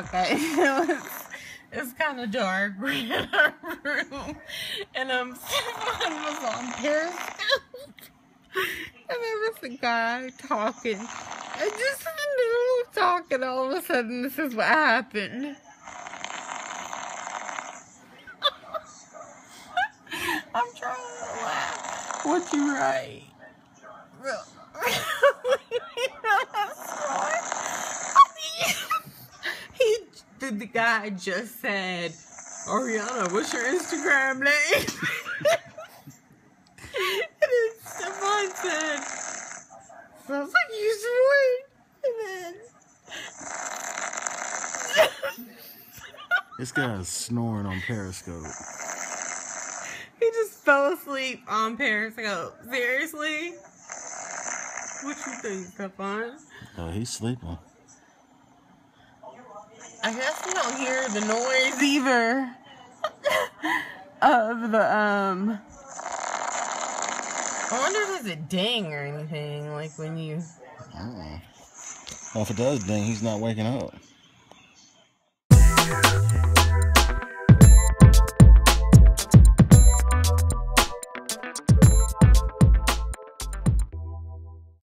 Okay. It's kind of dark. We're in our room. And someone was on Periscope. And there was a guy talking. And just in the middle of talking, all of a sudden, this is what happened. I'm trying to laugh. What'd you write? The guy just said, Ariana, what's your Instagram name? And then someone said, sounds like you snoring. And then this guy's snoring on Periscope. He just fell asleep on Periscope. Seriously? What you think, Stefan? He's sleeping. I guess we don't hear the noise either of the, I wonder if there's a ding or anything, like when you... I don't know. Well, if it does ding, he's not waking up.